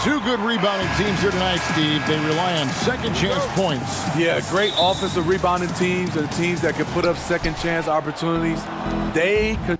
Two good rebounding teams here tonight, Steve. They rely on second chance points. Yeah, great offensive rebounding teams and teams that can put up second chance opportunities. They could.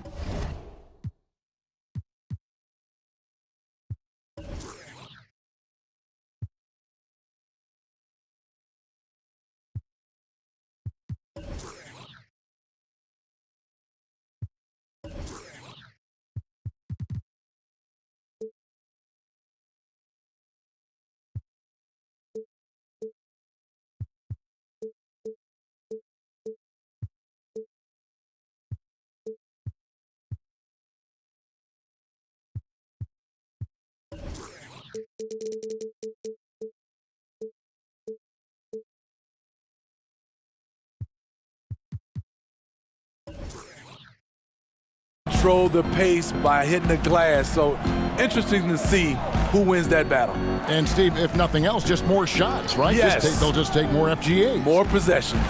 Control the pace by hitting the glass. So interesting to see who wins that battle. And Steve, if nothing else, just more shots, right? Yes. They'll just take more FGAs. More possessions.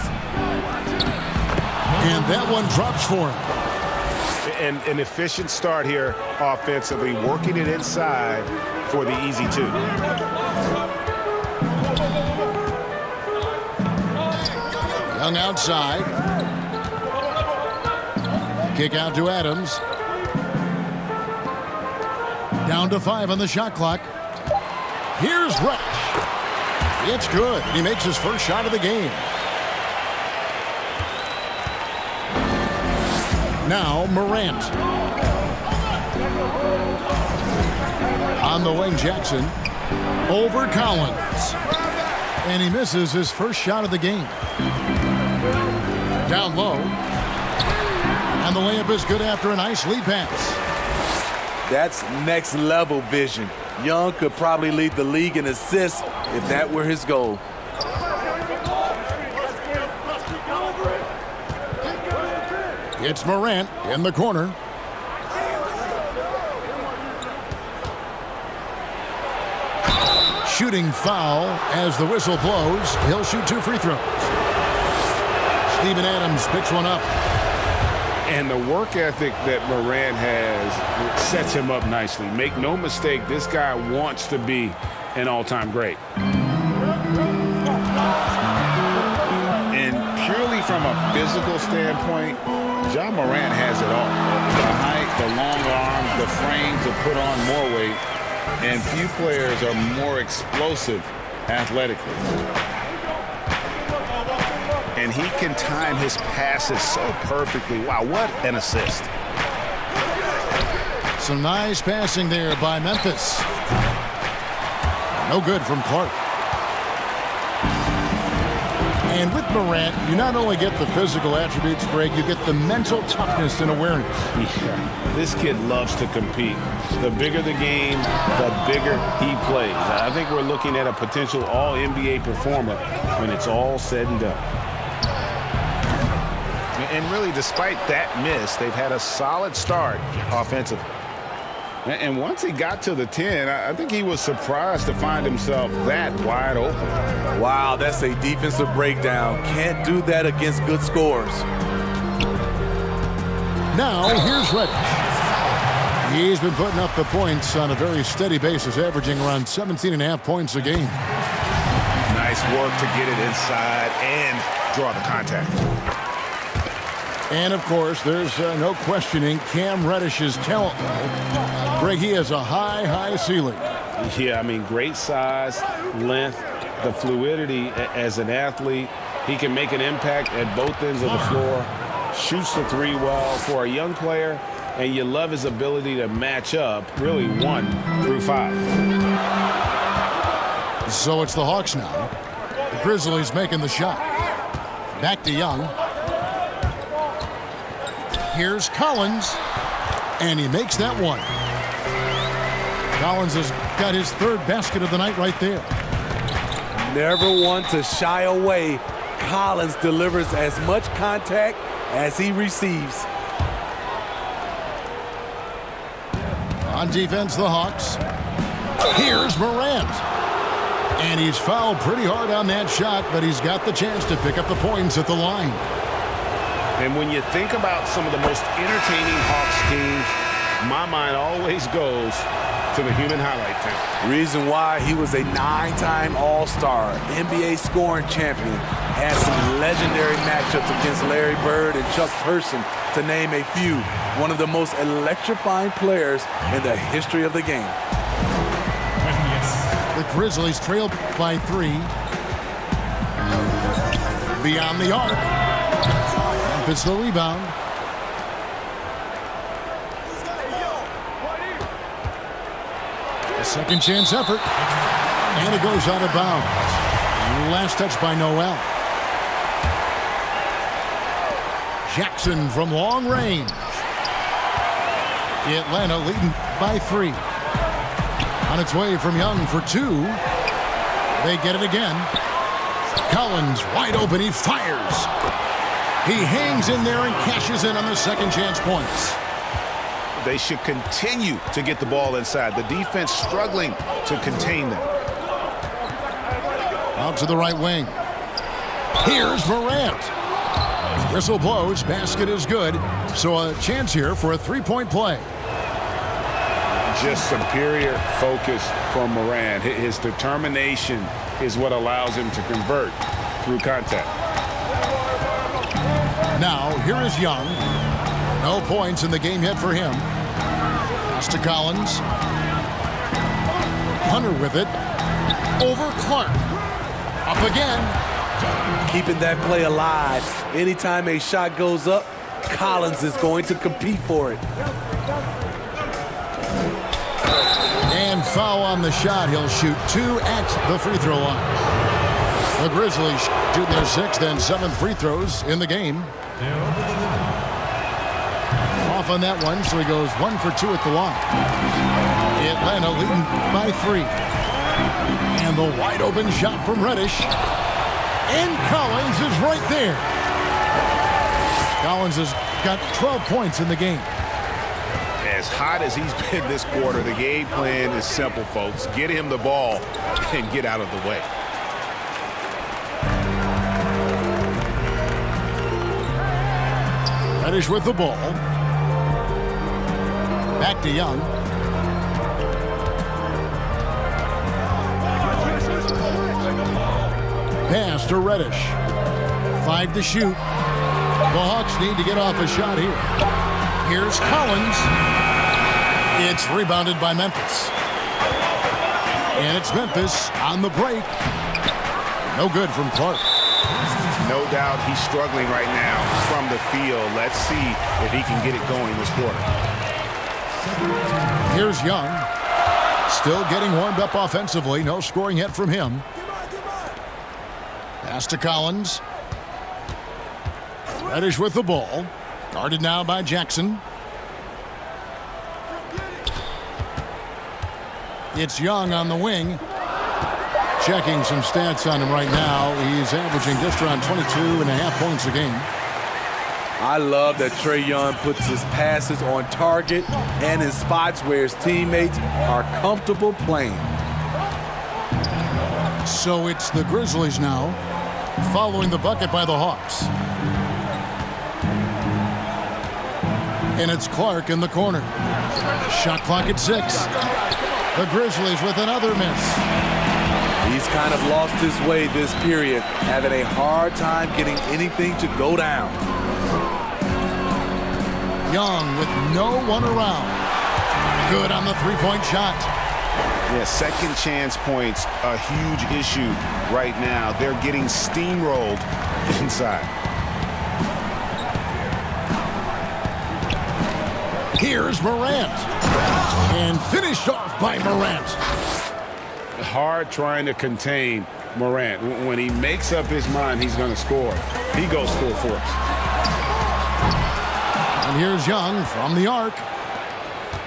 And that one drops for him. And an efficient start here offensively, working it inside for the easy two. Young outside. Kick out to Adams. Down to 5 on the shot clock. Here's Reddish. It's good. He makes his first shot of the game. Now Morant. On the wing, Jackson. Over Collins. And he misses his first shot of the game. Down low. And the layup is good after a nice lead pass. That's next level vision. Young could probably lead the league in assists if that were his goal. It's Morant in the corner. Shooting foul as the whistle blows. He'll shoot 2 free throws. Steven Adams picks one up. And the work ethic that Morant has sets him up nicely. Make no mistake, this guy wants to be an all-time great. And purely from a physical standpoint, Ja Morant has it all. The height, the long arms, the frame to put on more weight. And few players are more explosive athletically. And he can time his passes so perfectly. Wow, what an assist. Some nice passing there by Memphis. No good from Clark. And with Morant, you not only get the physical attributes, Greg, you get the mental toughness and awareness. Yeah, this kid loves to compete. The bigger the game, the bigger he plays. I think we're looking at a potential all-NBA performer when it's all said and done. And really, despite that miss, they've had a solid start offensively. And once he got to the 10, I think he was surprised to find himself that wide open. Wow, that's a defensive breakdown. Can't do that against good scores. Now, here's Reddish. He's been putting up the points on a very steady basis, averaging around 17.5 points a game. Nice work to get it inside and draw the contact. And, of course, there's no questioning Cam Reddish's talent level. Greg, he has a high ceiling. Yeah, I mean, great size, length, the fluidity as an athlete. He can make an impact at both ends of the floor, shoots the three well for a young player, and you love his ability to match up, really 1 through 5. So it's the Hawks now. The Grizzlies making the shot. Back to Young. Here's Collins, and he makes that one. Collins has got his 3rd basket of the night right there. Never one to shy away. Collins delivers as much contact as he receives. On defense, the Hawks. Here's Morant. And he's fouled pretty hard on that shot, but he's got the chance to pick up the points at the line. And when you think about some of the most entertaining Hawks teams, my mind always goes to the human highlight film. Reason why he was a 9-time All-Star, NBA scoring champion, had some legendary matchups against Larry Bird and Chuck Person, to name a few. One of the most electrifying players in the history of the game. The Grizzlies trail by 3. Beyond the arc. Memphis the rebound. A second chance effort. And it goes out of bounds. Last touch by Noel. Jackson from long range. Atlanta leading by 3. On its way from Young for 2. They get it again. Collins wide open. He fires. He hangs in there and cashes in on the second chance points. They should continue to get the ball inside. The defense struggling to contain them. Out to the right wing. Here's Morant. Whistle blows. Basket is good. So a chance here for a three-point play. Just superior focus from Morant. His determination is what allows him to convert through contact. Now, here is Young. No points in the game yet for him. Pass to Collins. Hunter with it. Over Clark. Up again. Keeping that play alive. Anytime a shot goes up, Collins is going to compete for it. And foul on the shot. He'll shoot 2 at the free throw line. The Grizzlies shooting their 6th and 7th free throws in the game. Off on that one, so he goes 1 for 2 at the line. Atlanta leading by 3. And the wide open shot from Reddish. And Collins is right there. Collins has got 12 points in the game. As hot as he's been this quarter, the game plan is simple, folks. Get him the ball and get out of the way. Reddish with the ball. Back to Young. Pass to Reddish. 5 to shoot. The Hawks need to get off a shot here. Here's Collins. It's rebounded by Memphis. And it's Memphis on the break. No good from Clark. No doubt he's struggling right now from the field. Let's see if he can get it going this quarter. Here's Young. Still getting warmed up offensively. No scoring yet from him. Pass to Collins. Reddish with the ball. Guarded now by Jackson. It's Young on the wing. Checking some stats on him right now. He's averaging just around 22.5 points a game. I love that Trae Young puts his passes on target and in spots where his teammates are comfortable playing. So it's the Grizzlies now, following the bucket by the Hawks. And it's Clark in the corner. Shot clock at 6. The Grizzlies with another miss. He's kind of lost his way this period, having a hard time getting anything to go down. Young with no one around. Good on the three-point shot. Yeah, second chance points, a huge issue right now. They're getting steamrolled inside. Here's Morant. And finished off by Morant. Hard trying to contain Morant. When he makes up his mind he's going to score, he goes full force. And here's Young from the arc.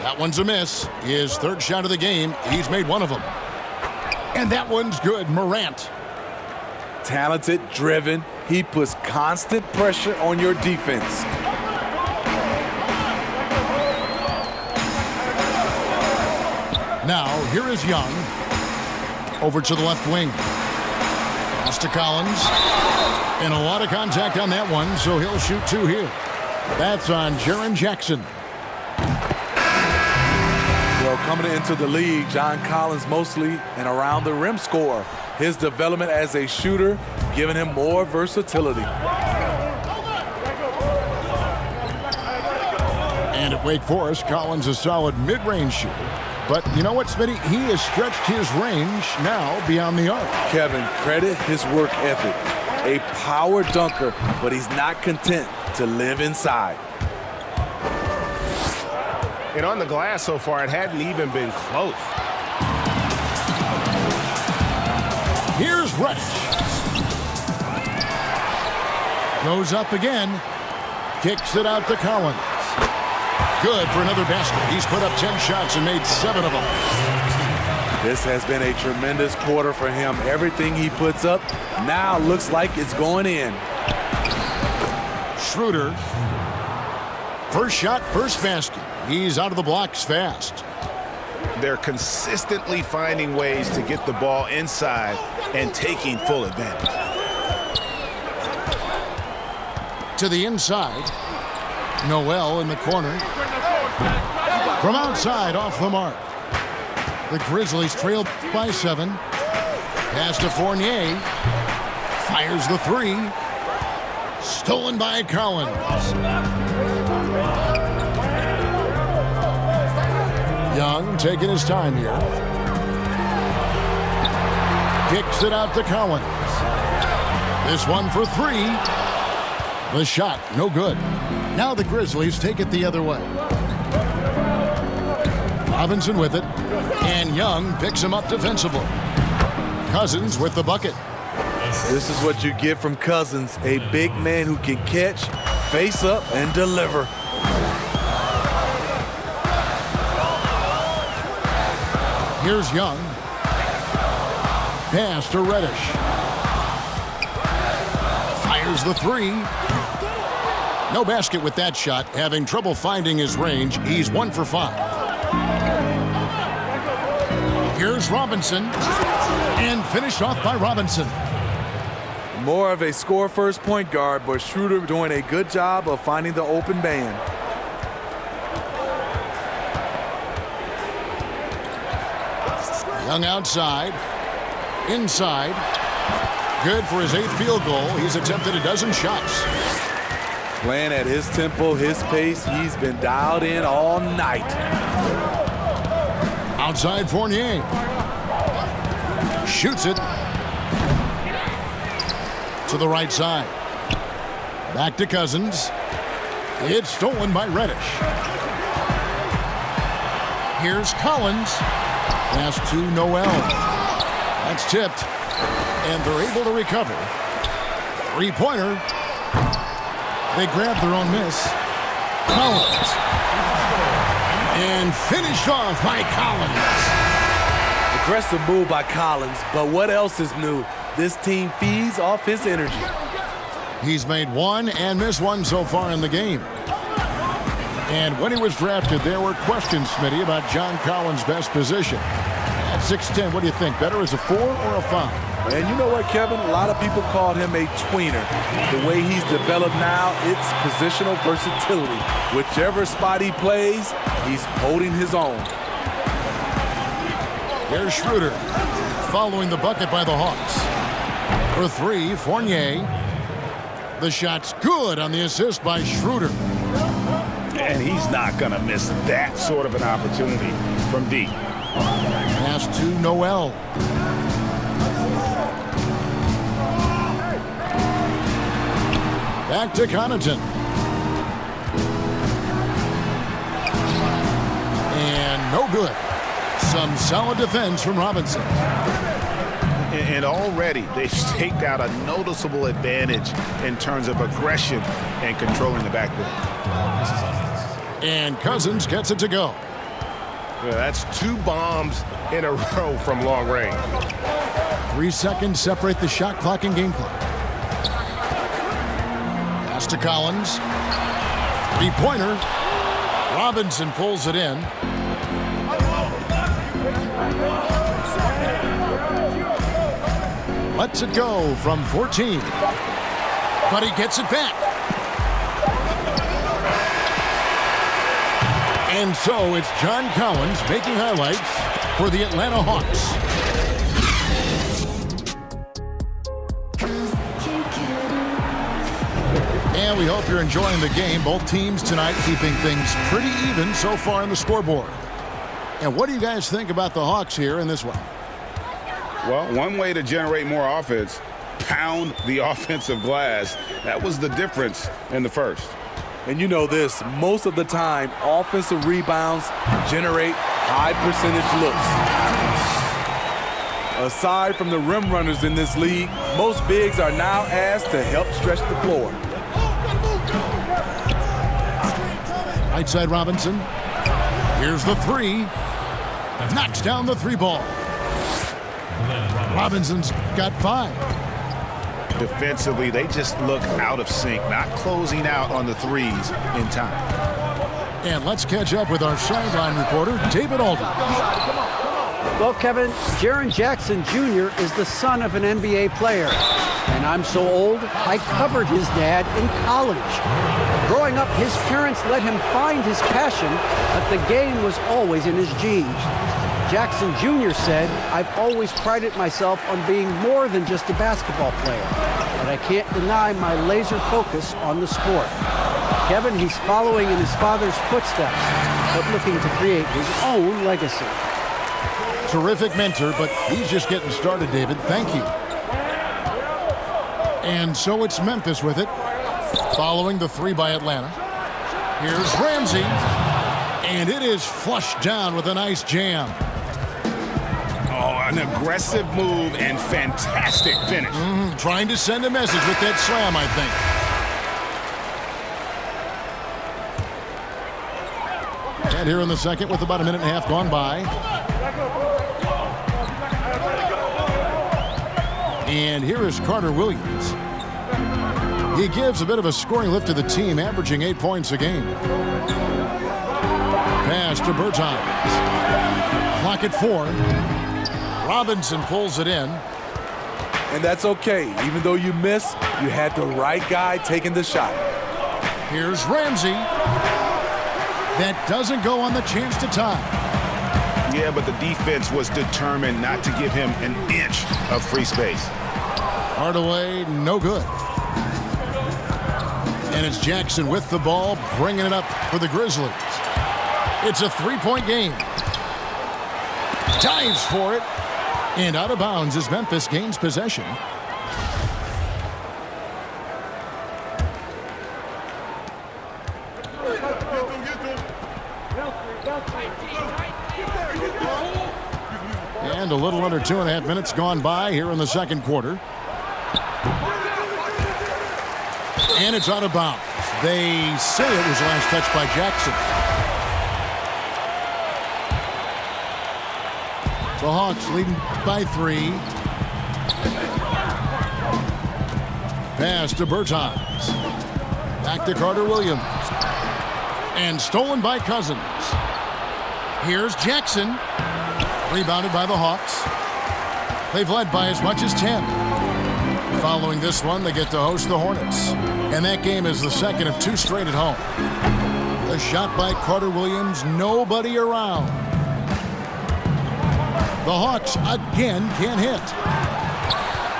That one's a miss. His third shot of the game. He's made one of them. And that one's good. Morant. Talented, driven. He puts constant pressure on your defense. Now, here is Young. Over to the left wing. Pass to Collins. And a lot of contact on that one, so he'll shoot 2 here. That's on Jaren Jackson. Well, Well, coming into the league, John Collins mostly an around the rim scorer. His development as a shooter giving him more versatility. And at Wake Forest, Collins a solid mid-range shooter. But you know what, Smitty? He has stretched his range now beyond the arc. Kevin, credit his work ethic. A power dunker, but he's not content to live inside. And on the glass so far, it hadn't even been close. Here's Reddish. Goes up again. Kicks it out to Collins. Good for another basket. He's put up 10 shots and made 7 of them. This has been a tremendous quarter for him. Everything he puts up now looks like it's going in. Schroeder. First shot, first basket. He's out of the blocks fast. They're consistently finding ways to get the ball inside and taking full advantage. To the inside. Noel in the corner. From outside, off the mark. The Grizzlies trail by 7. Pass to Fournier. Fires the 3. Stolen by Collins. Young taking his time here. Kicks it out to Collins. This one for 3. The shot, no good. Now the Grizzlies take it the other way. Robinson with it. And Young picks him up defensively. Cousins with the bucket. This is what you get from Cousins, a big man who can catch, face up, and deliver. Here's Young. Pass to Reddish. Fires the 3. No basket with that shot. Having trouble finding his range. He's 1 for 5. Here's Robinson. And finished off by Robinson. More of a score-first point guard, but Schroeder doing a good job of finding the open man. Young outside. Inside. Good for his 8th field goal. He's attempted a dozen shots. Playing at his tempo, his pace, he's been dialed in all night. Outside Fournier. Shoots it. To the right side. Back to Cousins. It's stolen by Reddish. Here's Collins. Pass to Noel. That's tipped. And they're able to recover. 3-pointer. They grab their own miss. Collins. And finished off by Collins. Aggressive move by Collins, but what else is new? This team feeds off his energy. He's made 1 and missed 1 so far in the game. And when he was drafted, there were questions, Smitty, about John Collins' best position. At 6'10", what do you think? Better as a 4 or a 5? And you know what, Kevin? A lot of people called him a tweener. The way he's developed now, it's positional versatility. Whichever spot he plays, he's holding his own. Here's Schroeder, following the bucket by the Hawks. For 3, Fournier. The shot's good on the assist by Schroeder. And he's not going to miss that sort of an opportunity from deep. Pass to Noel. Back to Connaughton. And no good. Some solid defense from Robinson. And already they've staked out a noticeable advantage in terms of aggression and controlling the backboard. And Cousins gets it to go. Yeah, that's 2 bombs in a row from long range. 3 seconds separate the shot clock and game clock. Pass to Collins. 3-pointer. Robinson pulls it in. Lets it go from 14. But he gets it back. And so it's John Collins making highlights for the Atlanta Hawks. And we hope you're enjoying the game. Both teams tonight keeping things pretty even so far in the scoreboard. And what do you guys think about the Hawks here in this one? Well, one way to generate more offense, pound the offensive glass. That was the difference in the first. And you know this, most of the time, offensive rebounds generate high percentage looks. Aside from the rim runners in this league, most bigs are now asked to help stretch the floor. Right side Robinson. Here's the three. Knocks down the three ball. Robinson's got 5. Defensively, they just look out of sync, not closing out on the threes in time. And let's catch up with our sideline reporter, David Alden. Well, Kevin, Jaren Jackson Jr. is the son of an NBA player. And I'm so old, I covered his dad in college. Growing up, his parents let him find his passion, but the game was always in his genes. Jackson Jr. said, "I've always prided myself on being more than just a basketball player, but I can't deny my laser focus on the sport." Kevin, he's following in his father's footsteps, but looking to create his own legacy. Terrific mentor, but he's just getting started, David. Thank you. And so it's Memphis with it, following the 3 by Atlanta. Here's Ramsey, and it is flushed down with a nice jam. Oh, an aggressive move and fantastic finish. Trying to send a message with that slam, I think. And here in the second with about a minute and a half gone by. And here is Carter Williams. He gives a bit of a scoring lift to the team, averaging 8 points a game. Pass to Bertans. Clock at 4. Robinson pulls it in. And that's okay. Even though you miss, you had the right guy taking the shot. Here's Ramsey. That doesn't go on the chance to tie. Yeah, but the defense was determined not to give him an inch of free space. Hardaway, no good. And it's Jackson with the ball, bringing it up for the Grizzlies. It's a 3-point game. Dives for it. And out of bounds as Memphis gains possession. And a little under 2.5 minutes gone by here in the second quarter. And it's out of bounds. They say it was last touched by Jackson. The Hawks leading by 3. Pass to Bertans. Back to Carter Williams. And stolen by Cousins. Here's Jackson. Rebounded by the Hawks. They've led by as much as 10. Following this one, they get to host the Hornets. And that game is the second of 2 straight at home. A shot by Carter Williams, nobody around. The Hawks again can't hit.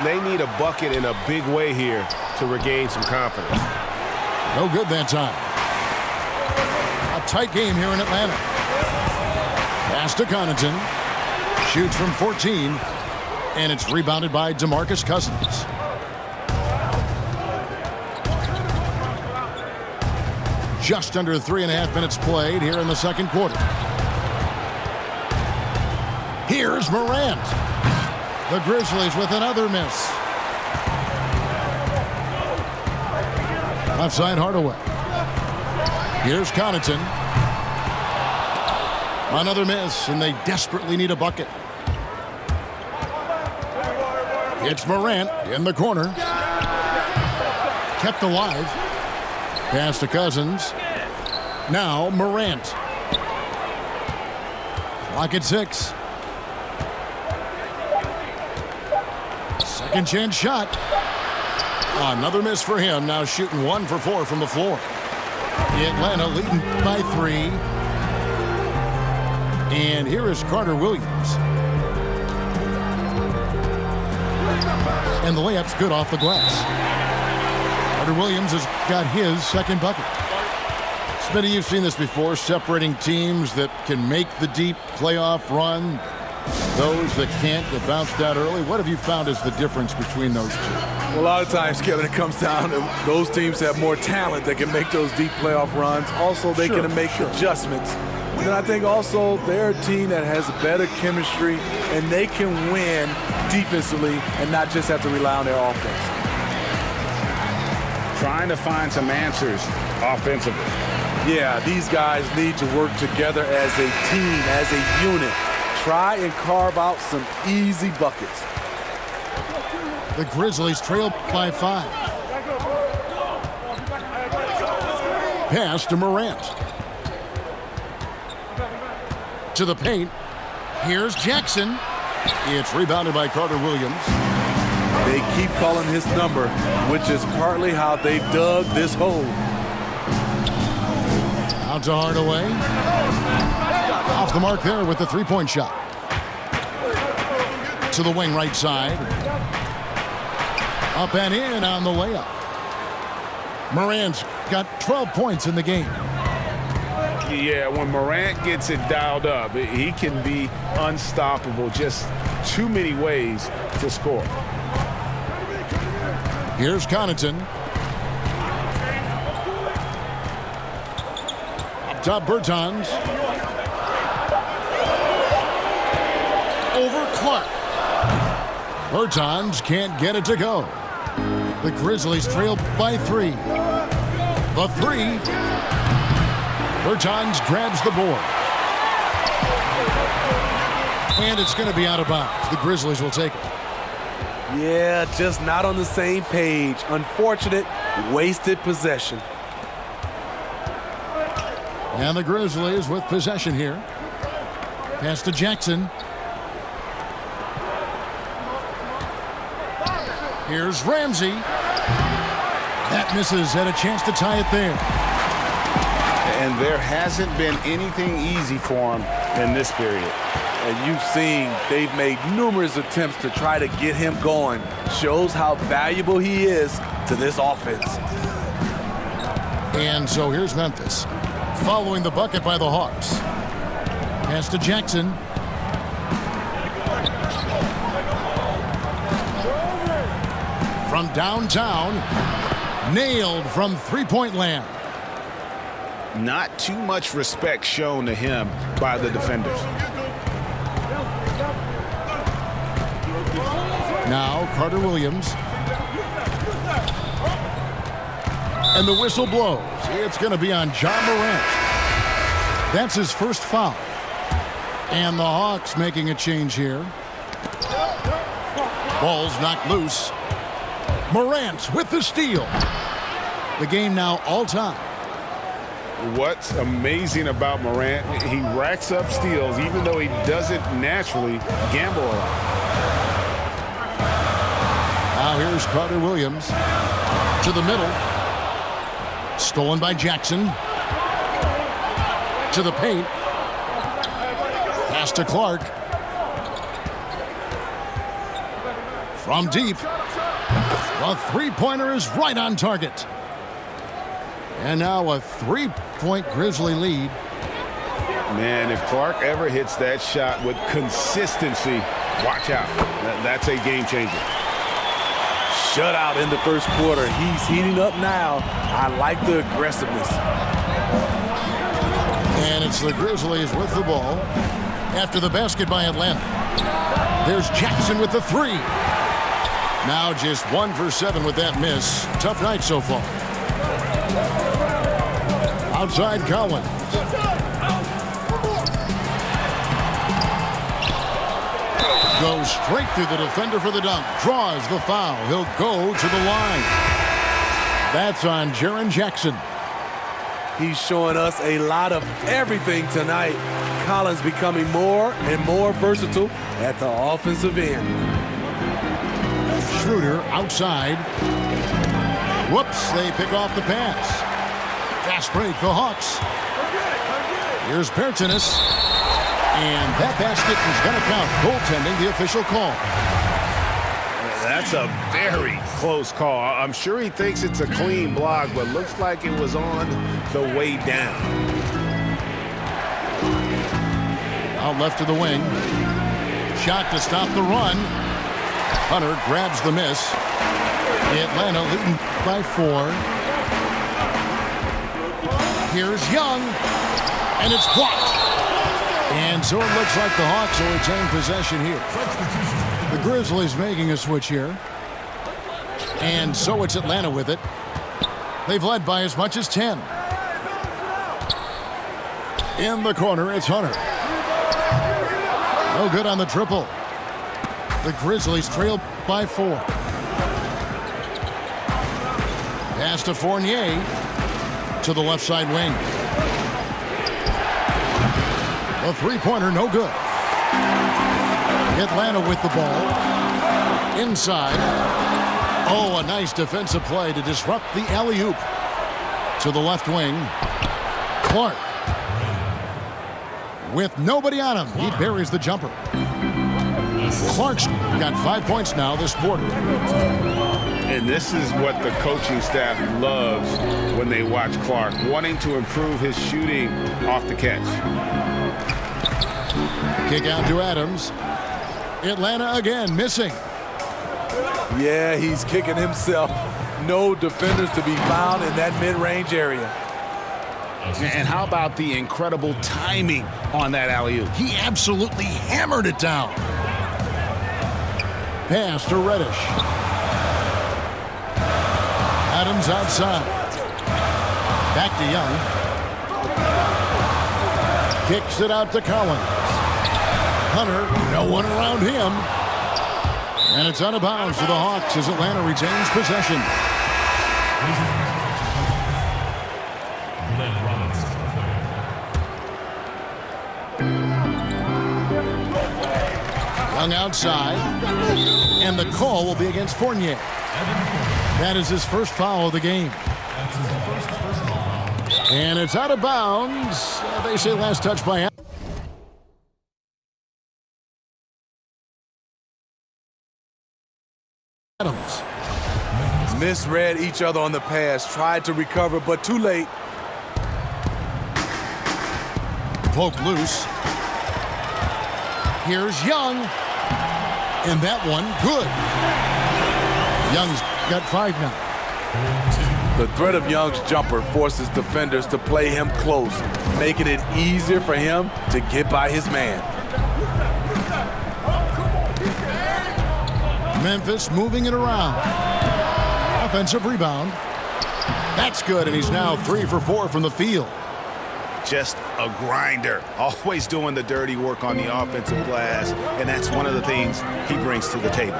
They need a bucket in a big way here to regain some confidence. No good that time. A tight game here in Atlanta. Pass to Connaughton. Shoots from 14. And it's rebounded by DeMarcus Cousins. Just under 3.5 minutes played here in the second quarter. Here's Morant. The Grizzlies with another miss. Left side Hardaway. Here's Connaughton. Another miss, and they desperately need a bucket. It's Morant in the corner. Kept alive. Pass to Cousins. Now Morant. Clock at 6. Second chance shot. Another miss for him. Now shooting 1 for 4 from the floor. Atlanta leading by 3. And here is Carter Williams. And the layup's good off the glass. Carter Williams has got his second bucket. Smitty, you've seen this before, separating teams that can make the deep playoff run, those that can't, that bounced out early. What have you found is the difference between those two? Well, a lot of times, Kevin, it comes down to those teams have more talent that can make those deep playoff runs. Also, they can make adjustments. And I think also they're a team that has better chemistry, and they can win defensively and not just have to rely on their offense. Trying to find some answers offensively. Yeah, these guys need to work together as a team, as a unit. Try and carve out some easy buckets. The Grizzlies trail by 5. Pass to Morant. To the paint. Here's Jackson. It's rebounded by Carter Williams. They keep calling his number, which is partly how they've dug this hole. Out to Hardaway. Off the mark there with the three-point shot. To the wing right side. Up and in on the layup. Morant's got 12 points in the game. Yeah, when Morant gets it dialed up, he can be unstoppable. Just too many ways to score. Here's Connaughton. Up top, Bertans. Over Clark. Bertans can't get it to go. The Grizzlies trail by 3. The 3. Bertans grabs the board. And it's going to be out of bounds. The Grizzlies will take it. Yeah, just not on the same page. Unfortunate, wasted possession. And the Grizzlies with possession here. Pass to Jackson. Here's Ramsey. That misses, had a chance to tie it there. And there hasn't been anything easy for him in this period. And you've seen they've made numerous attempts to try to get him going. Shows how valuable he is to this offense. And so here's Memphis, following the bucket by the Hawks. Pass to Jackson. From downtown, nailed from three-point land. Not too much respect shown to him by the defenders. Now Carter Williams. And the whistle blows. It's going to be on John Morant. That's his first foul. And the Hawks making a change here. Ball's knocked loose. Morant with the steal. The game now all time. What's amazing about Morant, he racks up steals even though he doesn't naturally gamble a lot. Now here's Carter Williams to the middle. Stolen by Jackson. To the paint. Pass to Clark. From deep. The three-pointer is right on target. And now a three-point Grizzly lead. Man, if Clark ever hits that shot with consistency, watch out. That's a game changer. Shutout in the first quarter. He's heating up now. I like the aggressiveness. And it's the Grizzlies with the ball after the basket by Atlanta. There's Jackson with the three. Now just 1 for 7 with that miss. Tough night so far. Outside Collins. Goes straight through the defender for the dunk. Draws the foul. He'll go to the line. That's on Jaren Jackson. He's showing us a lot of everything tonight. Collins becoming more and more versatile at the offensive end. Schroeder outside. Whoops, they pick off the pass. Fast break, the Hawks. Here's Bertans. And that basket is going to count. Goaltending, the official call. That's a very close call. I'm sure he thinks it's a clean block, but looks like it was on the way down. Out left to the wing. Shot to stop the run. Hunter grabs the miss. Atlanta leading by 4. Here's Young. And it's blocked. And so it looks like the Hawks will retain possession here. The Grizzlies making a switch here. And so it's Atlanta with it. They've led by as much as 10. In the corner, it's Hunter. No good on the triple. The Grizzlies trail by 4. Pass to Fournier to the left side wing. A three-pointer, no good. Atlanta with the ball. Inside. Oh, a nice defensive play to disrupt the alley-oop. To the left wing. Clark. With nobody on him, he buries the jumper. Clark's got 5 points now this quarter. And this is what the coaching staff loves when they watch Clark, wanting to improve his shooting off the catch. Kick out to Adams. Atlanta again missing. Yeah, he's kicking himself. No defenders to be found in that mid-range area. And how about the incredible timing on that alley-oop? He absolutely hammered it down. Pass to Reddish. Adams outside. Back to Young. Kicks it out to Collins. Hunter, no one around him. And it's out of bounds for the Hawks as Atlanta retains possession. Young outside. And the call will be against Fournier. That is his first foul of the game. And it's out of bounds. They say last touch by Adams. Misread each other on the pass. Tried to recover, but too late. Poke loose. Here's Young. And that one, good. Young's got 5 now. The threat of Young's jumper forces defenders to play him close, making it easier for him to get by his man. Memphis moving it around. Offensive rebound. That's good, and he's now 3 for 4 from the field. Just a grinder, always doing the dirty work on the offensive glass, and that's one of the things he brings to the table.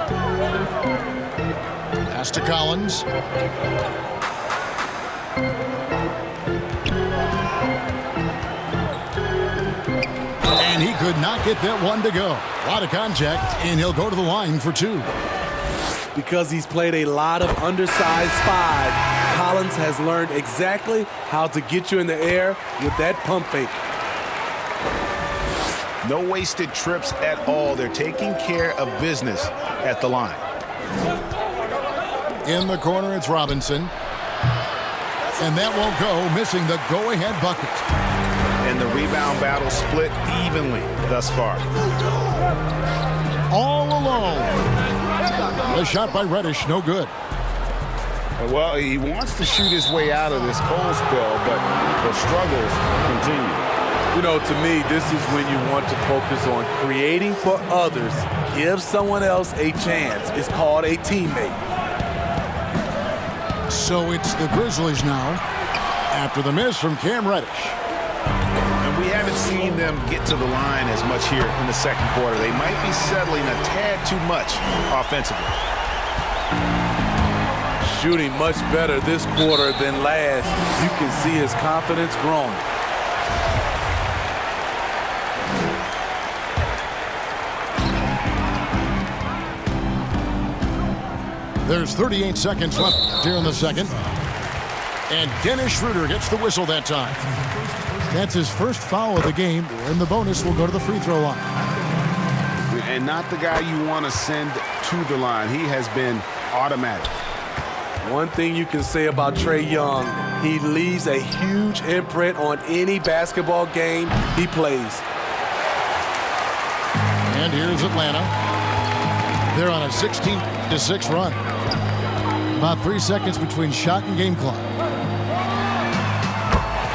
Pass to Collins. And he could not get that one to go. A lot of contact, and he'll go to the line for 2. Because he's played a lot of undersized 5, Collins has learned exactly how to get you in the air with that pump fake. No wasted trips at all. They're taking care of business at the line. In the corner, it's Robinson. And that won't go, missing the go-ahead bucket. And the rebound battle split evenly thus far. All alone. The shot by Reddish, no good. Well, he wants to shoot his way out of this cold spell, but the struggles continue. You know, to me, this is when you want to focus on creating for others. Give someone else a chance. It's called a teammate. So it's the Grizzlies now after the miss from Cam Reddish. And we haven't seen them get to the line as much here in the second quarter. They might be settling a tad too much offensively. Shooting much better this quarter than last. You can see his confidence growing. There's 38 seconds left here in the second. And Dennis Schroeder gets the whistle that time. That's his first foul of the game, and the bonus will go to the free throw line. And not the guy you want to send to the line. He has been automatic. One thing you can say about Trae Young, he leaves a huge imprint on any basketball game he plays. And here's Atlanta. They're on a 16-6 run. About 3 seconds between shot and game clock.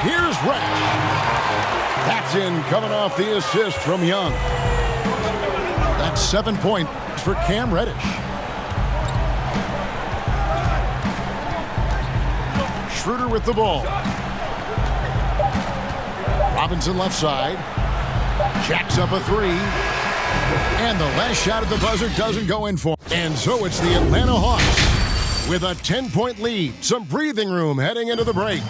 Here's Reddish. That's in, coming off the assist from Young. That's 7 points for Cam Reddish. Schroeder with the ball. Robinson left side. Jacks up a three. And the last shot at the buzzer doesn't go in for him. And so it's the Atlanta Hawks with a 10-point lead. Some breathing room heading into the break.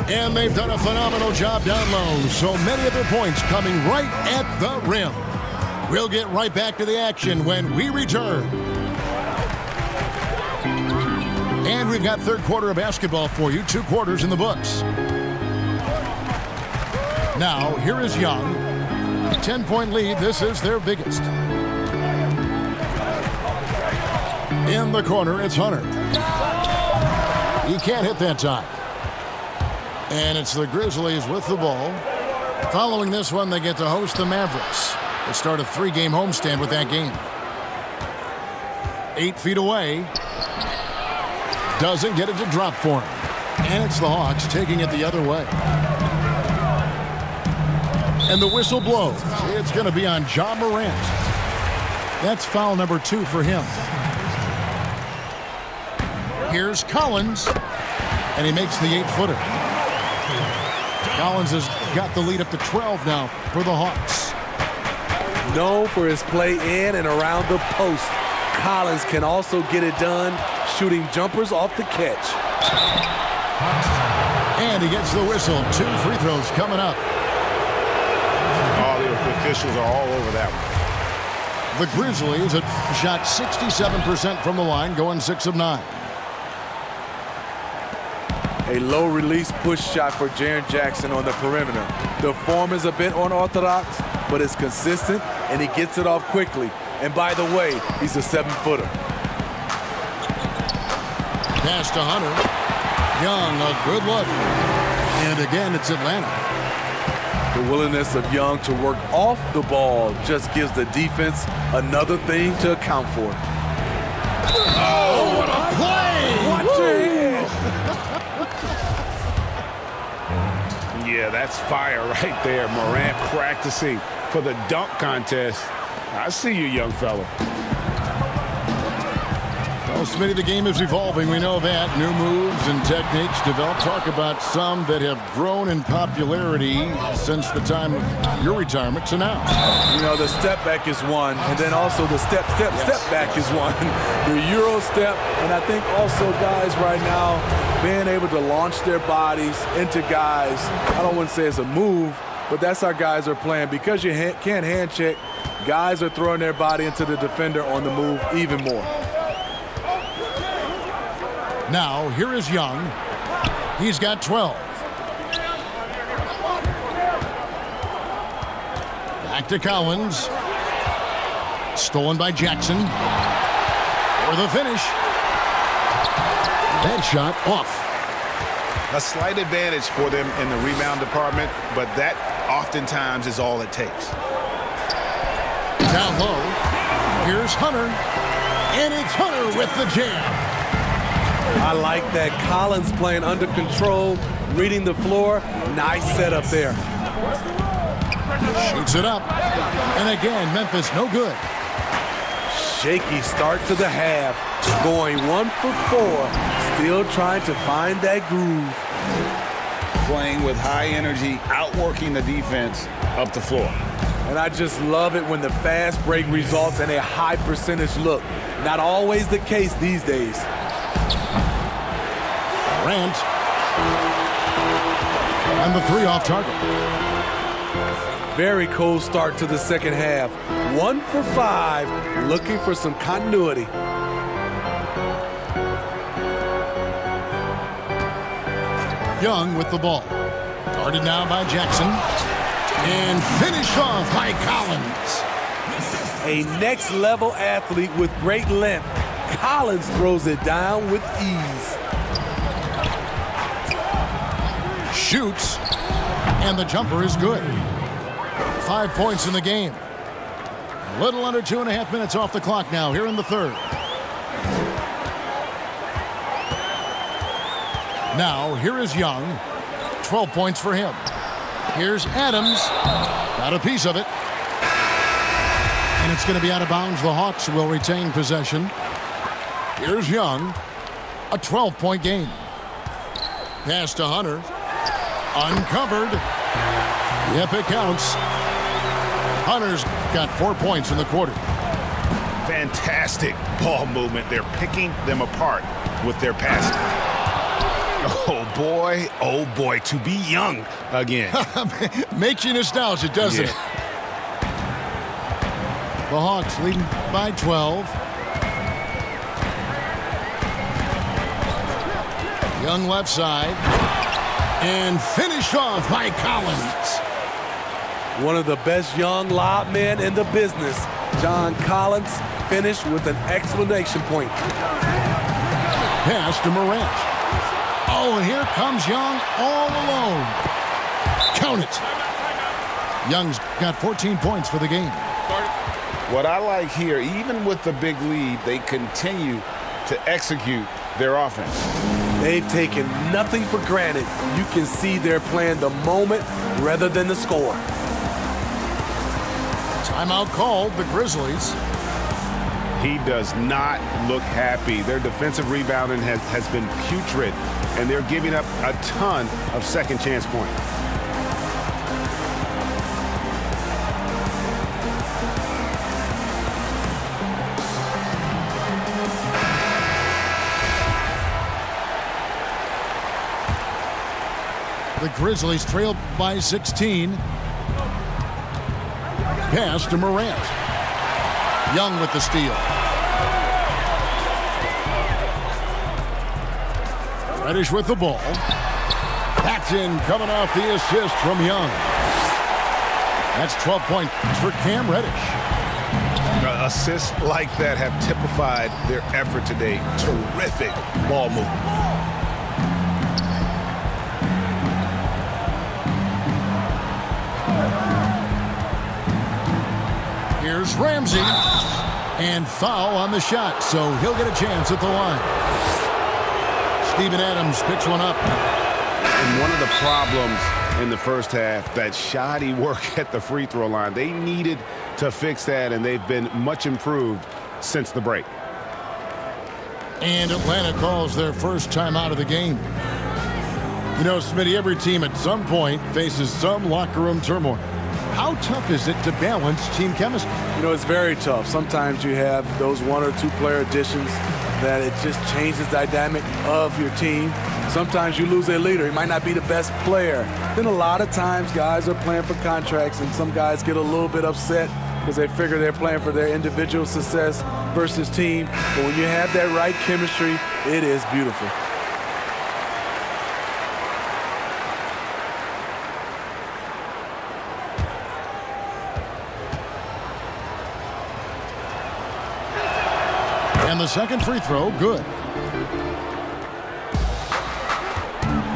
And they've done a phenomenal job down low. So many of their points coming right at the rim. We'll get right back to the action when we return. And we've got third quarter of basketball for you. 2 quarters in the books. Now, here is Young. 10-point lead. This is their biggest. In the corner, it's Hunter. He can't hit that time. And it's the Grizzlies with the ball. Following this one, they get to host the Mavericks. They start a 3-game homestand with that game. 8 feet away. Doesn't get it to drop for him. And it's the Hawks taking it the other way. And the whistle blows. It's going to be on Ja Morant. That's foul number 2 for him. Here's Collins. And he makes the 8-footer. Collins has got the lead up to 12 now for the Hawks. Known for his play in and around the post, Collins can also get it done shooting jumpers off the catch. And he gets the whistle. 2 free throws coming up. All the officials are all over that one. The Grizzlies had shot 67% from the line, going 6 of 9. A low release push shot for Jaren Jackson on the perimeter. The form is a bit unorthodox, but it's consistent, and he gets it off quickly. And by the way, he's a 7-footer. Pass to Hunter. Young, a good look. And again, it's Atlanta. The willingness of Young to work off the ball just gives the defense another thing to account for. Oh, what a play! Watch it! Yeah, that's fire right there. Morant practicing for the dunk contest. I see you, young fella. Well, Smitty, the game is evolving. We know that. New moves and techniques developed. Talk about some that have grown in popularity since the time of your retirement to now. You know, the step back is one, and then also the step back is one. The Euro step, and I think also guys right now being able to launch their bodies into guys. I don't want to say it's a move, but that's how guys are playing. Because you can't hand check, guys are throwing their body into the defender on the move even more. Now, here is Young. He's got 12. Back to Collins. Stolen by Jackson. For the finish. That shot off. A slight advantage for them in the rebound department, but that oftentimes is all it takes. Down low. Here's Hunter. And it's Hunter with the jam. I like that. Collins playing under control, reading the floor. Nice setup there. Shoots it up. And again, Memphis no good. Shaky start to the half. Going 1 for 4. Still trying to find that groove. Playing with high energy, outworking the defense up the floor. And I just love it when the fast break results in a high percentage look. Not always the case these days. Grant. And the 3 off target. Very cold start to the second half. 1 for 5, looking for some continuity. Young with the ball. Guarded now by Jackson. And finished off by Collins. A next-level athlete with great length. Collins throws it down with ease. Shoots. And the jumper is good. 5 points in the game. A little under 2.5 minutes off the clock now here in the third. Now, here is Young. 12 points for him. Here's Adams. Got a piece of it. And it's going to be out of bounds. The Hawks will retain possession. Here's Young. A 12-point game. Pass to Hunter. Uncovered. Yep, it counts. Hunter's got 4 points in the quarter. Fantastic ball movement. They're picking them apart with their passing. Oh boy, to be Young again. Makes you nostalgic, doesn't it? The Hawks leading by 12. Young left side. And finished off by Collins. One of the best young lob men in the business. John Collins finished with an exclamation point. Pass to Morant. Oh, and here comes Young all alone. Count it. Young's got 14 points for the game. What I like here, even with the big lead, they continue to execute their offense. They've taken nothing for granted. You can see they're playing the moment rather than the score. Timeout called, the Grizzlies. He does not look happy. Their defensive rebounding has been putrid, and they're giving up a ton of second chance points. The Grizzlies trail by 16. Pass to Morant. Young with the steal. Reddish with the ball. That's in, coming off the assist from Young. That's 12 points for Cam Reddish. Assists like that have typified their effort today. Terrific ball movement. Here's Ramsey. And foul on the shot, so he'll get a chance at the line. Steven Adams picks one up. And one of the problems in the first half, that shoddy work at the free throw line. They needed to fix that, and they've been much improved since the break. And Atlanta calls their first time out of the game. You know, Smitty, every team at some point faces some locker room turmoil. How tough is it to balance team chemistry? You know, it's very tough. Sometimes you have those 1 or 2 player additions that it just changes the dynamic of your team. Sometimes you lose a leader. He might not be the best player. Then a lot of times guys are playing for contracts, and some guys get a little bit upset because they figure they're playing for their individual success versus team. But when you have that right chemistry, it is beautiful. And the second free throw, good.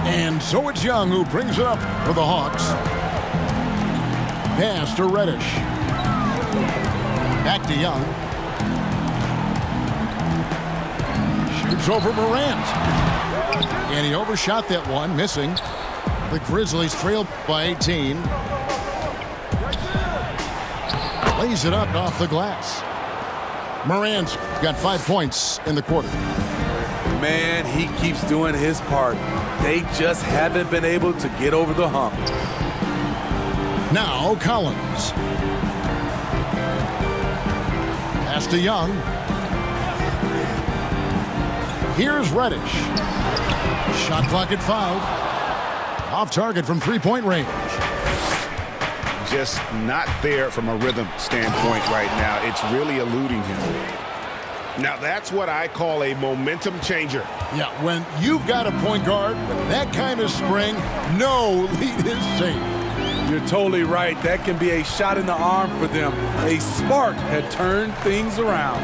And so it's Young who brings it up for the Hawks. Pass to Reddish. Back to Young. Shoots over Morant. And he overshot that one, missing. The Grizzlies trail by 18. Lays it up off the glass. Morant's got 5 points in the quarter. Man, he keeps doing his part. They just haven't been able to get over the hump. Now Collins. Pass to Young. Here's Reddish. Shot clock at 5. Off target from three-point range. Just not there from a rhythm standpoint right now. It's really eluding him. Now that's what I call a momentum changer. Yeah, when you've got a point guard with that kind of spring, no lead is safe. You're totally right. That can be a shot in the arm for them. A spark had turned things around.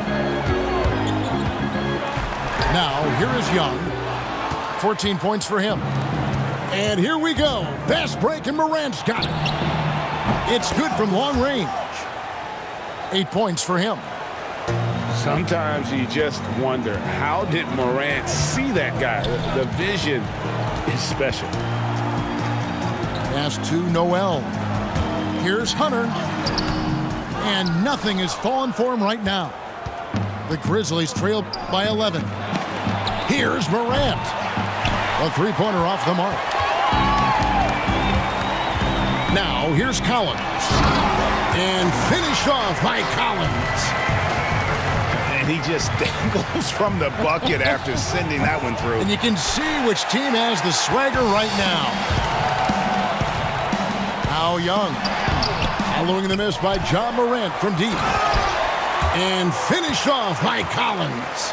Now, here is Young. 14 points for him. And here we go. Fast break, and Morant's got it. It's good from long range. 8 points for him. Sometimes you just wonder, how did Morant see that guy? The vision is special. Pass to Noel. Here's Hunter. And nothing is falling for him right now. The Grizzlies trail by 11. Here's Morant. A three-pointer off the mark. Now, here's Collins. And finished off by Collins. And he just dangles from the bucket after sending that one through. And you can see which team has the swagger right now. Now Young. Following the miss by John Morant from deep. And finished off by Collins.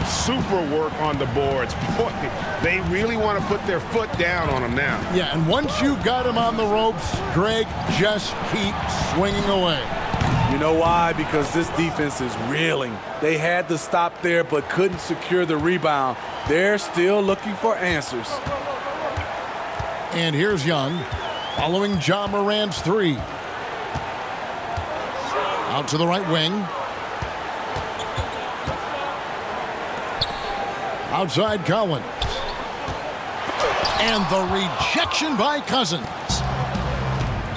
Super work on the boards. Boy, they really want to put their foot down on him now. Yeah, and once you've got him on the ropes, Greg, just keep swinging away. You know why? Because this defense is reeling. They had to stop there but couldn't secure the rebound. They're still looking for answers. And here's Young, following John Morant's three. Out to the right wing. Outside Collins. And the rejection by Cousins.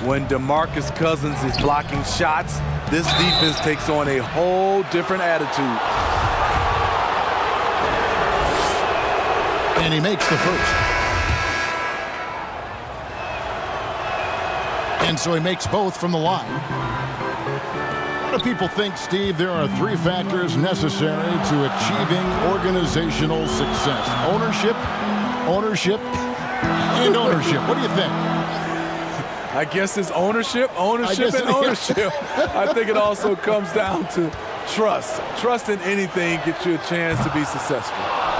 When DeMarcus Cousins is blocking shots, this defense takes on a whole different attitude. And he makes the first. And so he makes both from the line. A lot of people think, Steve, there are three factors necessary to achieving organizational success. Ownership, and ownership. What do you think? I guess it's ownership, and ownership. I think it also comes down to trust. Trust in anything gets you a chance to be successful.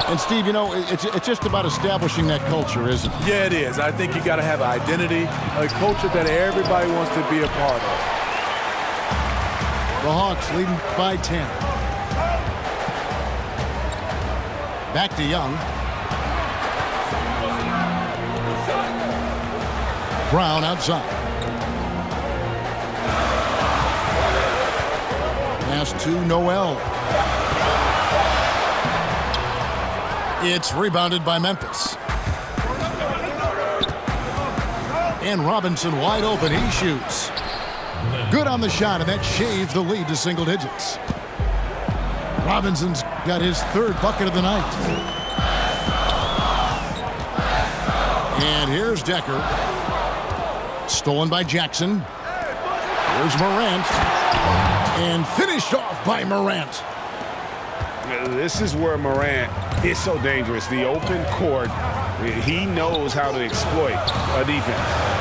And, Steve, you know, it's just about establishing that culture, isn't it? Yeah, it is. I think you got to have an identity, a culture that everybody wants to be a part of. The Hawks leading by 10. Back to Young. Brown outside. Pass to Noel. It's rebounded by Memphis. And Robinson wide open. He shoots. Good on the shot, and that shaves the lead to single digits. Robinson's got his third bucket of the night. And here's Decker. Stolen by Jackson. Here's Morant. And finished off by Morant. This is where Morant is so dangerous. The open court, he knows how to exploit a defense.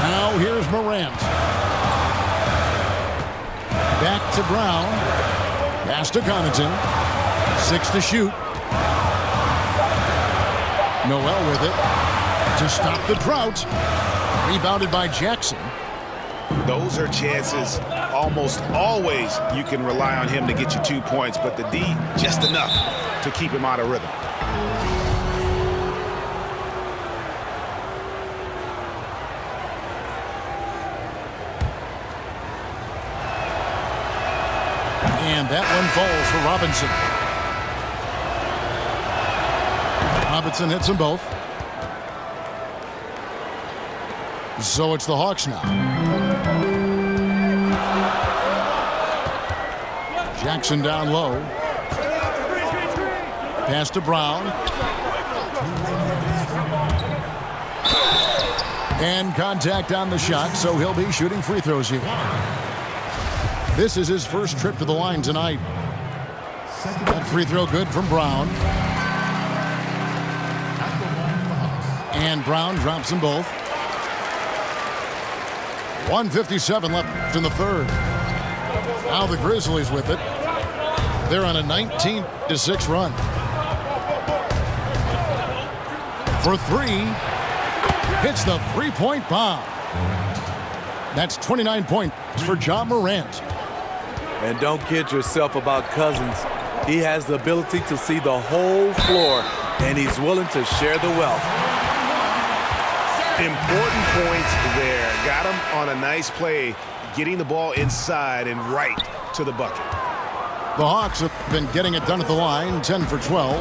Now here's Morant. Back to Brown. Pass to Connaughton. 6 to shoot. Noel with it to stop the drought. Rebounded by Jackson. Those are chances almost always you can rely on him to get you 2 points, but the D just enough to keep him out of rhythm. And that one falls for Robinson. Robinson hits them both. So it's the Hawks now. Jackson down low. Pass to Brown. And contact on the shot, so he'll be shooting free throws here. This is his first trip to the line tonight. That free throw good from Brown. And Brown drops them both. 1:57 left in the third. Now the Grizzlies with it. They're on a 19-6 run. For three, hits the three-point bomb. That's 29 points for John Morant. And don't kid yourself about Cousins. He has the ability to see the whole floor, and he's willing to share the wealth. Important points there. Got him on a nice play, getting the ball inside and right to the bucket. The Hawks have been getting it done at the line, 10 for 12.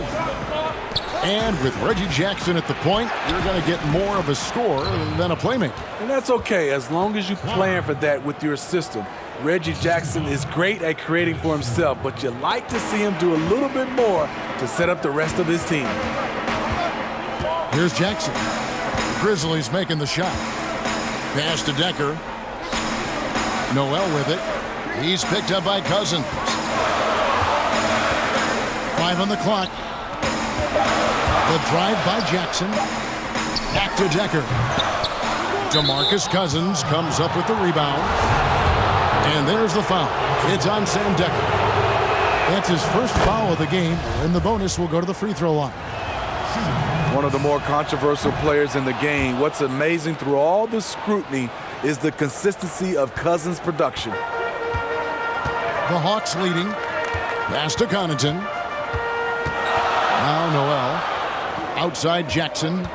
And with Reggie Jackson at the point, you're going to get more of a score than a playmaker. And that's okay, as long as you plan for that with your system. Reggie Jackson is great at creating for himself, but you like to see him do a little bit more to set up the rest of his team. Here's Jackson. Grizzlies making the shot. Pass to Decker. Noel with it. He's picked up by Cousins. 5 on the clock. The drive by Jackson. Back to Decker. DeMarcus Cousins comes up with the rebound. And there's the foul. It's on Sam Decker. That's his first foul of the game, and the bonus will go to the free throw line. One of the more controversial players in the game. What's amazing through all the scrutiny is the consistency of Cousins' production. The Hawks leading. Pass to Connaughton. Now Noel. Outside Jackson.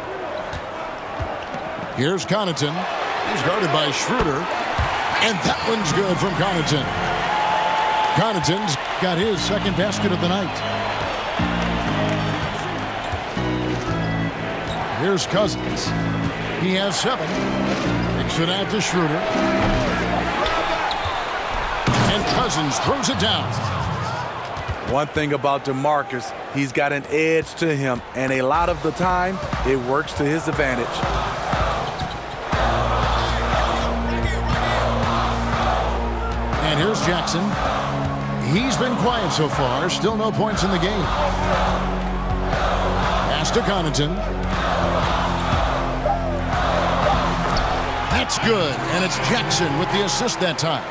Here's Connaughton. He's guarded by Schroeder. And that one's good from Connaughton. Connaughton's got his second basket of the night. Here's Cousins. He has 7. Kicks it out to Schroeder. And Cousins throws it down. One thing about DeMarcus, he's got an edge to him, and a lot of the time, it works to his advantage. And here's Jackson. He's been quiet so far. Still no points in the game. Pass to Connaughton. That's good. And it's Jackson with the assist that time.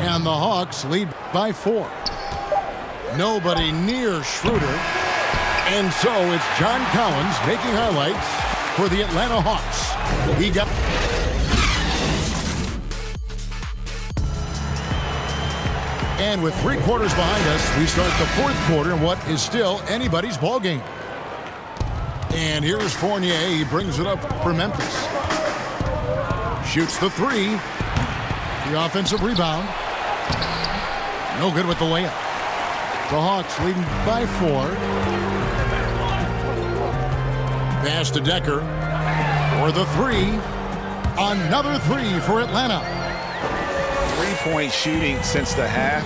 And the Hawks lead by 4. Nobody near Schroeder. And so it's John Collins making highlights for the Atlanta Hawks. He got... And with 3 quarters behind us, we start the 4th quarter in what is still anybody's ball game. And here's Fournier. He brings it up for Memphis. Shoots the 3. The offensive rebound. No good with the layup. The Hawks leading by 4. Pass to Decker for the 3. Another 3 for Atlanta. Three-point shooting since the half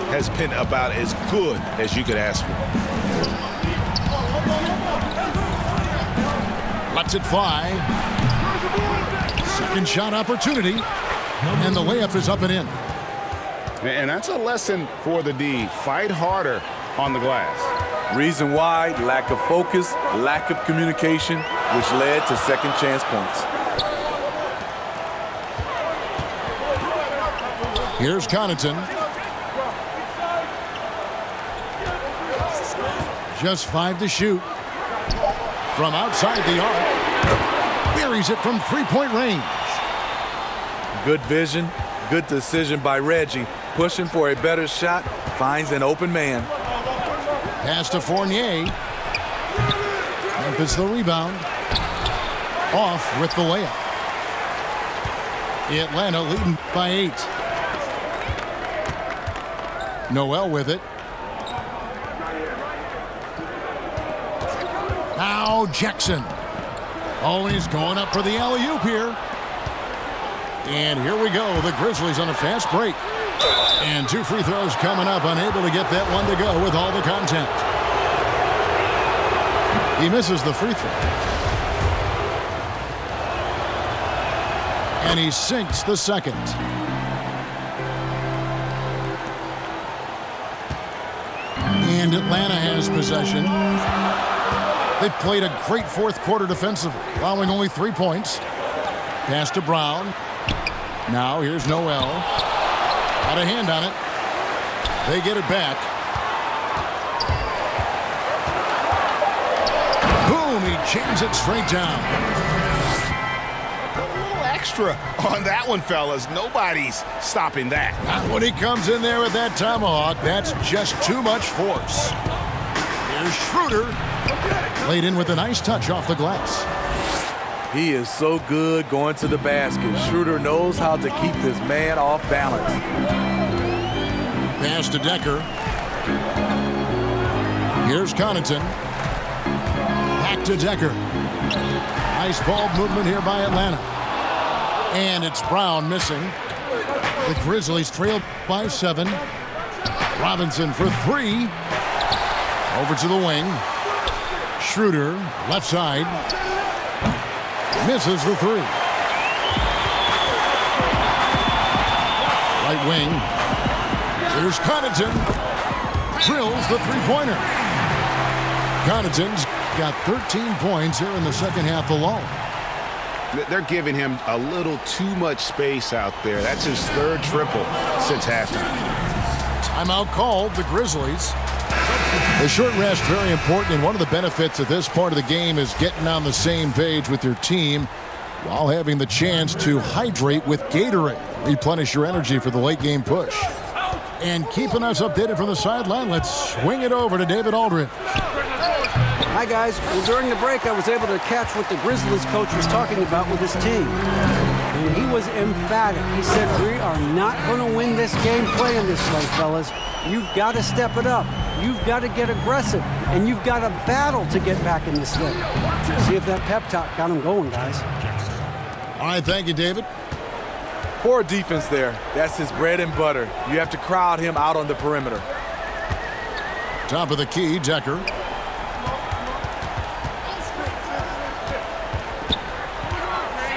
has been about as good as you could ask for. Lets it fly. Second shot opportunity. And the layup is up and in. And that's a lesson for the D. Fight harder on the glass. Reason why, lack of focus, lack of communication, which led to second chance points. Here's Connaughton. Just 5 to shoot. From outside the arc. Buries it from three-point range. Good vision, good decision by Reggie. Pushing for a better shot, finds an open man. Pass to Fournier. Memphis the rebound. Off with the layup. Atlanta leading by 8. Noel with it. Now Jackson. Oh, he's going up for the alley-oop here. And here we go. The Grizzlies on a fast break. And 2 free throws coming up. Unable to get that one to go with all the contact. He misses the free throw. And he sinks the second. And Atlanta has possession. They played a great 4th quarter defensively, allowing only 3 points. Pass to Brown. Now here's Noel. Got a hand on it. They get it back. Boom, he jams it straight down. A little extra on that one, fellas. Nobody's stopping that. Not when he comes in there with that tomahawk. That's just too much force. Here's Schroeder. Laid in with a nice touch off the glass. He is so good going to the basket. Schroeder knows how to keep this man off balance. Pass to Decker. Here's Connaughton. Back to Decker. Nice ball movement here by Atlanta. And it's Brown missing. The Grizzlies trail by 7. Robinson for 3. Over to the wing. Schroeder, left side. Misses the 3. Right wing. Here's Connaughton. Drills the three-pointer. Connaughton's got 13 points here in the second half alone. They're giving him a little too much space out there. That's his 3rd triple since halftime. Timeout called, the Grizzlies. The short rest, very important, and one of the benefits of this part of the game is getting on the same page with your team while having the chance to hydrate with Gatorade. Replenish your energy for the late game push. And keeping us updated from the sideline, let's swing it over to David Aldridge. Hi, guys. Well, during the break, I was able to catch what the Grizzlies coach was talking about with his team. And he was emphatic. He said, we are not going to win this game playing this way, fellas. You've got to step it up. You've got to get aggressive. And you've got to battle to get back in this thing. See if that pep talk got him going, guys. All right, thank you, David. Poor defense there. That's his bread and butter. You have to crowd him out on the perimeter. Top of the key, Decker.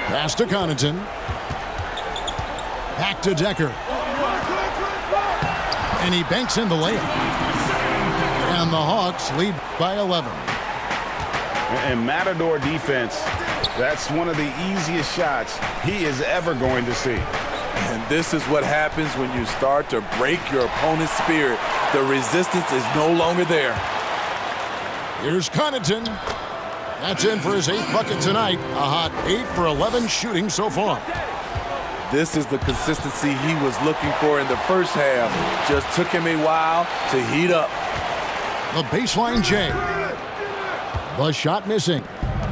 Pass to Connaughton. Back to Decker. And he banks in the layup. And the Hawks lead by 11. And Matador defense, that's one of the easiest shots he is ever going to see. And this is what happens when you start to break your opponent's spirit. The resistance is no longer there. Here's Connaughton. That's in for his 8th bucket tonight. A hot 8 for 11 shooting so far. This is the consistency he was looking for in the first half. Just took him a while to heat up. The baseline J. The shot missing.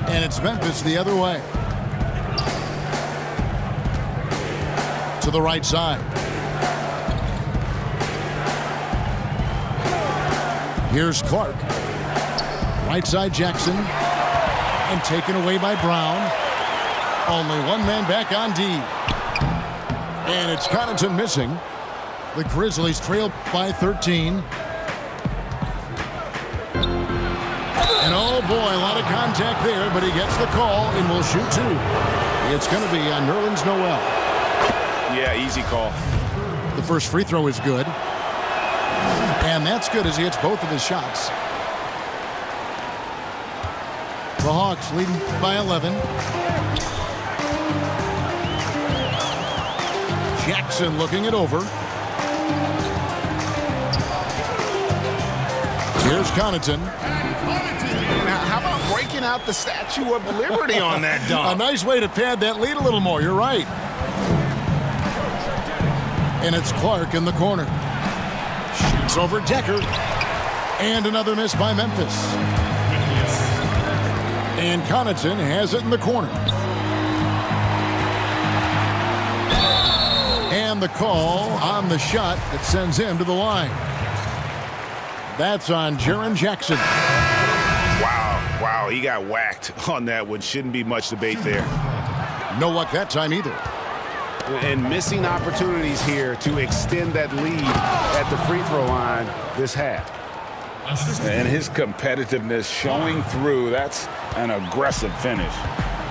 And it's Memphis the other way. To the right side. Here's Clark. Right side Jackson. And taken away by Brown. Only one man back on D. And it's Connaughton missing. The Grizzlies trail by 13. And oh boy, a lot of contact there, but he gets the call and will shoot 2. It's going to be on Nerlens Noel. Yeah, easy call. The first free throw is good. And that's good as he hits both of his shots. The Hawks leading by 11. Jackson looking it over. Here's Connaughton. Now, how about breaking out the Statue of Liberty on that dunk? A nice way to pad that lead a little more. You're right. And it's Clark in the corner. Shoots over Decker. And another miss by Memphis. And Connaughton has it in the corner. And the call on the shot that sends him to the line. That's on Jaren Jackson. Wow, he got whacked on that one. Shouldn't be much debate there. No luck that time either. And missing opportunities here to extend that lead at the free throw line this half. And his competitiveness showing through. That's an aggressive finish.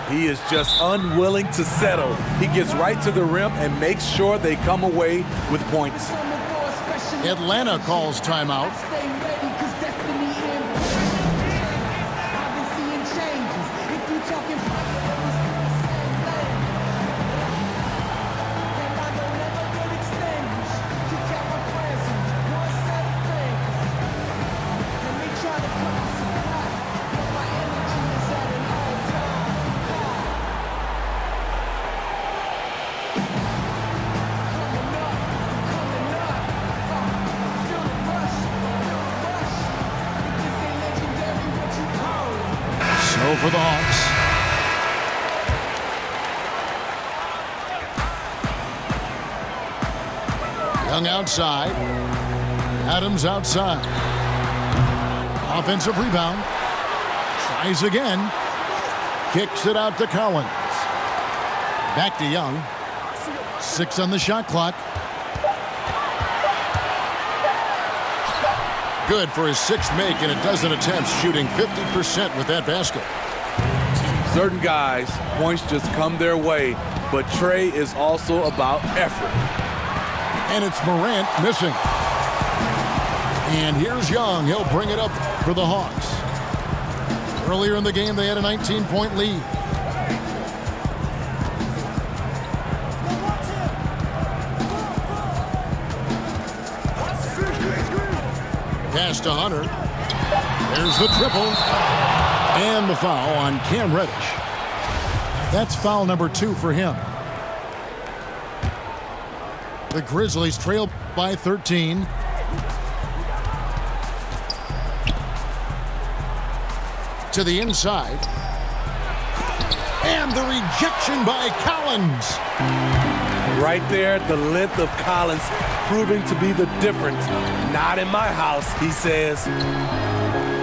He is just unwilling to settle. He gets right to the rim and makes sure they come away with points. Atlanta calls timeout. for the Hawks. Young outside. Adams outside. Offensive rebound. Tries again. Kicks it out to Collins. Back to Young. 6 on the shot clock. Good for his 6th make in a dozen attempts, shooting 50% with that basket. Certain guys, points just come their way, but Trey is also about effort. And it's Morant missing. And here's Young. He'll bring it up for the Hawks. Earlier in the game, they had a 19-point lead. Pass to Hunter. There's the triple. And the foul on Cam Reddish. That's foul number 2 for him. The Grizzlies trail by 13. To the inside. And the rejection by Collins. Right there, the length of Collins proving to be the difference. Not in my house, he says.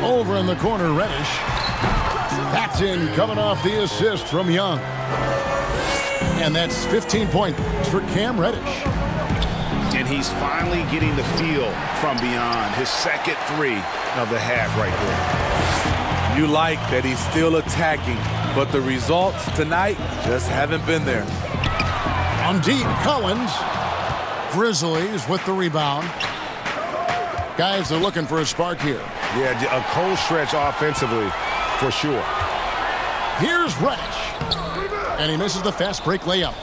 Over in the corner, Reddish. That's in, coming off the assist from Young. And that's 15 points for Cam Reddish. And he's finally getting the feel from beyond. His second 3 of the half right there. You like that he's still attacking, but the results tonight just haven't been there. On deep, Collins. Grizzlies with the rebound. Guys are looking for a spark here. Yeah, a cold stretch offensively for sure. Here's Reddish. And he misses the fast break layup.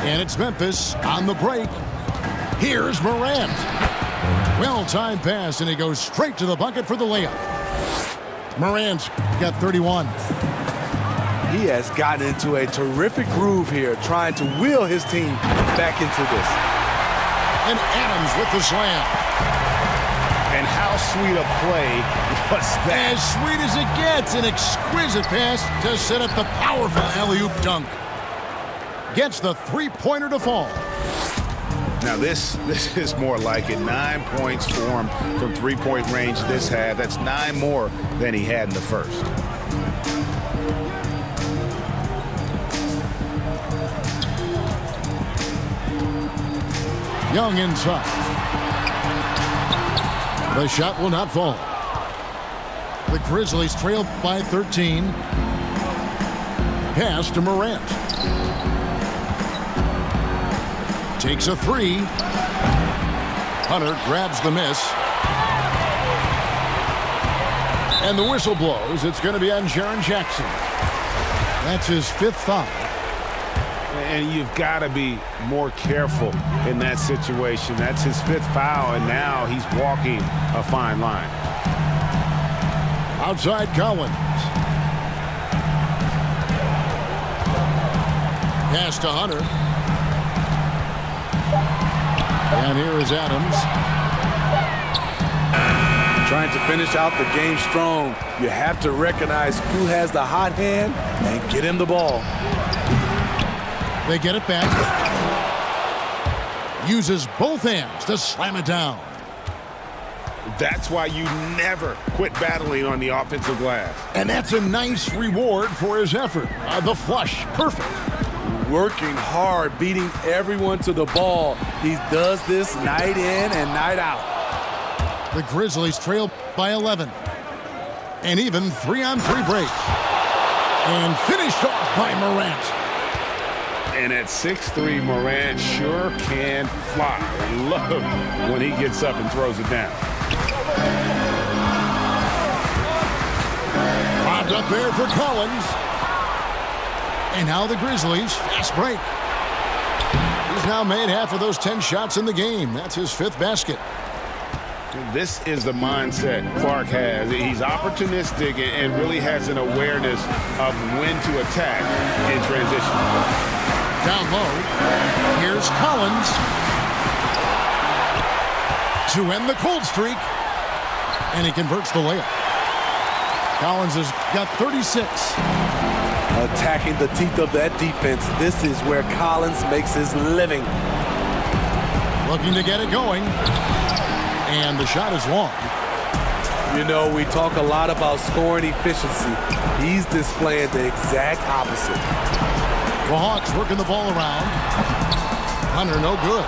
And it's Memphis on the break. Here's Morant. Well-timed pass, and he goes straight to the bucket for the layup. Morant's got 31. He has gotten into a terrific groove here, trying to wheel his team back into this. And Adams with the slam. And how sweet a play was that? As sweet as it gets. An exquisite pass to set up the powerful alley-oop dunk. Gets the three-pointer to fall. Now this is more like it. 9 points for him from three-point range this half. That's 9 more than he had in the first. Young inside. The shot will not fall. The Grizzlies trail by 13. Pass to Morant. Takes a 3. Hunter grabs the miss. And the whistle blows. It's going to be on Jaren Jackson. That's his 5th foul. And you've got to be more careful in that situation. That's his 5th foul, and now he's walking a fine line. Outside Collins. Pass to Hunter. And here is Adams. Trying to finish out the game strong. You have to recognize who has the hot hand and get him the ball. They get it back. Uses both hands to slam it down. That's why you never quit battling on the offensive glass. And that's a nice reward for his effort. The flush, perfect. Working hard, beating everyone to the ball. He does this night in and night out. The Grizzlies trail by 11. And even 3-on-3 break. And finished off by Morant. And at 6'3", Morant sure can fly. Love when he gets up and throws it down. Popped up there for Collins. And now the Grizzlies fast break. He's now made half of those 10 shots in the game. That's his 5th basket. This is the mindset Clark has. He's opportunistic and really has an awareness of when to attack in transition. Down low, here's Collins to end the cold streak, and he converts the layup. Collins has got 36. Attacking the teeth of that defense. This is where Collins makes his living. Looking to get it going. And the shot is long. You know, we talk a lot about scoring efficiency. He's displaying the exact opposite. The Hawks working the ball around. Hunter, no good.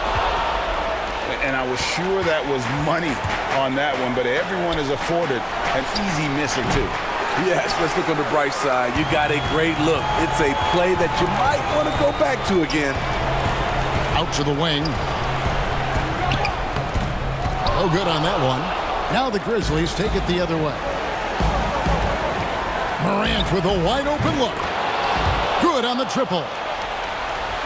And I was sure that was money on that one, but everyone is afforded an easy miss or two. Yes, let's look on the bright side. You got a great look. It's a play that you might want to go back to again. Out to the wing. No good on that one. Now the Grizzlies take it the other way. Morant with a wide open look. Good on the triple.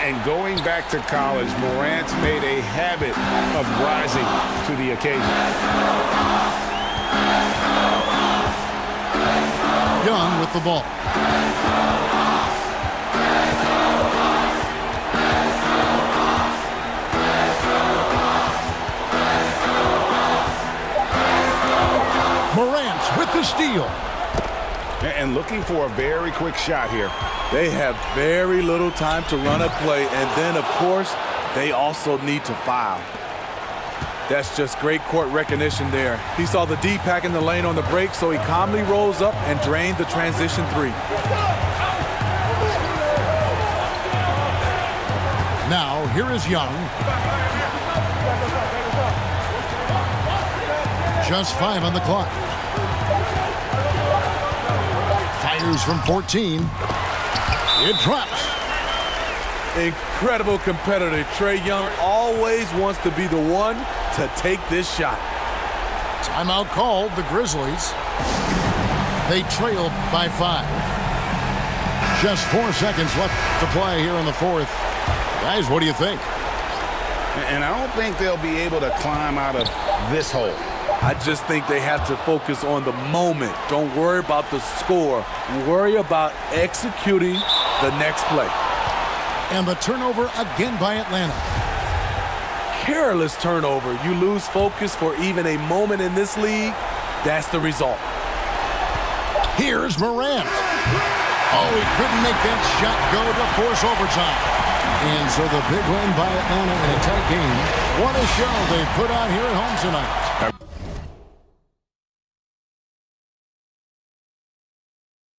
And going back to college, Morant's made a habit of rising to the occasion. Young with the ball. Morant with the steal. And looking for a very quick shot here. They have very little time to run a play, and then, of course, they also need to foul. That's just great court recognition there. He saw the D pack in the lane on the break, so he calmly rolls up and drained the transition three. Now, here is Young. Just 5 on the clock. Fires from 14. It drops. Incredible competitor. Trae Young always wants to be the one to take this shot. Timeout called, the Grizzlies. They trail by 5. Just 4 seconds left to play here in the fourth. Guys, what do you think? And I don't think they'll be able to climb out of this hole. I just think they have to focus on the moment. Don't worry about the score. Worry about executing the next play. And the turnover again by Atlanta. Careless turnover. You lose focus for even a moment in this league. That's the result. Here's Morant. Oh, he couldn't make that shot go to force overtime. And so the big win by Atlanta in a tight game. What a show they put on here at home tonight.